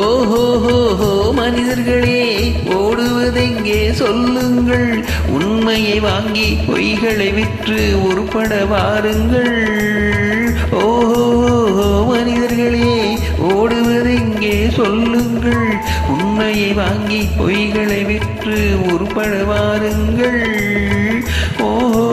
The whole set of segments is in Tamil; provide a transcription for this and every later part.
ஓஹோ மனிதர்களே, ஓடுவதெங்கே சொல்லுங்கள், உண்மையை வாங்கி பொய்களை விற்று உருப்பட வாருங்கள். ஓஹோ மனிதர்களே, ஓடுவதெங்கே சொல்லுங்கள், உண்மையை வாங்கி பொய்களை விற்று உருப்பட வாருங்கள். ஓஹோ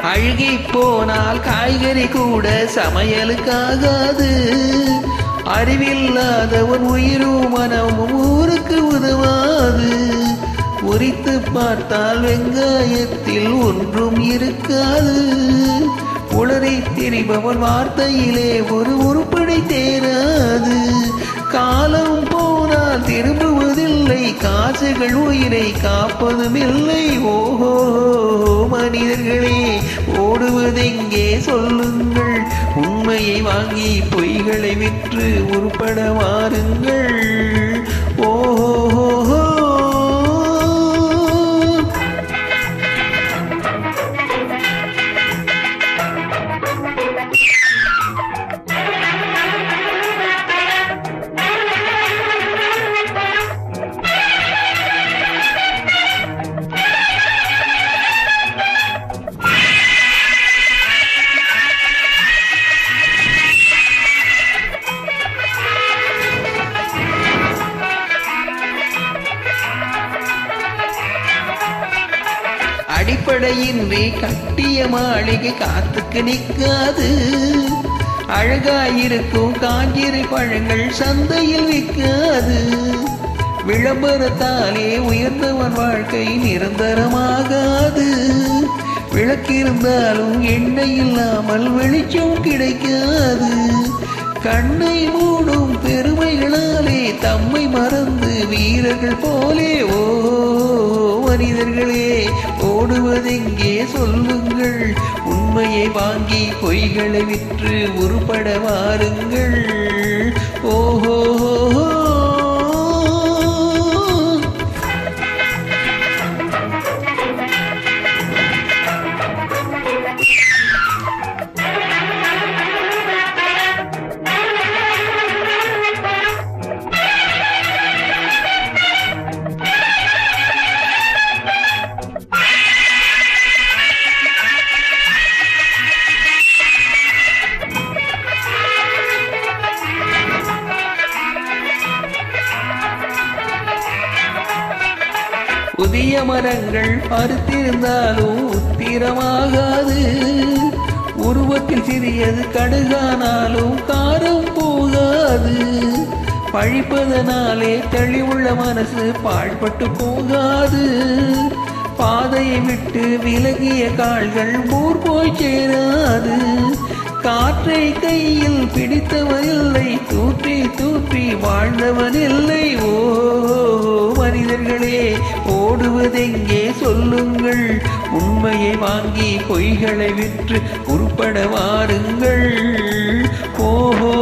அழுகி போனால் காய்கறி கூட சமையலுக்காகாது. அறிவில்லாதவன் உயிரும் மனமும் ஊருக்கு உதவாது. உரித்து பார்த்தால் வெங்காயத்தில் ஒன்றும் இருக்காது. உளறி திரிபவன் வார்த்தையிலே ஒரு உருப்படி தேராது. காலம் போனால் திரும்புவதில்லை, காசுகள் உயிரை காப்பதுமில்லை. ஓஹோ மனிதர்களே, ஓடுவதெங்கே சொல்லுங்கள், உண்மையை வாங்கி பொய்களை விற்று உருப்பட வாருங்கள். ஓஹோ அடிப்படையின்றி கட்டிய மாளிகை காத்துக்கு நிற்காது. அழகாயிருக்கும் காஞ்சிரை பழங்கள் சந்தையில் விற்காது. விளம்பரத்தாலே உயர்ந்தவன் வாழ்க்கை நிரந்தரமாகாது. விளக்கிருந்தாலும் எண்ணெய் இல்லாமல் வெளிச்சம் கிடைக்காது. கண்ணை மூடும் பெருமைகளாலே தம்மை மறந்து வீரர்கள் போலே. ஓ மனிதர்களே, ஓடுவதெங்கே சொல்லுங்கள், உண்மையை வாங்கி பொய்களை விற்று உருப்பட வாருங்கள். ஓஹோ புதிய மரங்கள் பருத்திருந்தாலும் உத்திரமாகாது. உருவத்தில் சிறியது கடுகானாலும் காரம் போகாது. பழிப்பதனாலே தெளிவுள்ள மனசு பாழ்பட்டு போகாது. பாதையை விட்டு விலகிய கால்கள் ஊர் போய் சேராது. காற்றை கையில் பிடித்தவனில்லை, தூற்றி தூற்றி வாழ்ந்தவனில்லை. ஓ மனிதர்களே, ஓடுவதெங்கே சொல்லுங்கள், உண்மையை வாங்கி பொய்களை விற்று உருப்பட வாருங்கள். ஓஹோ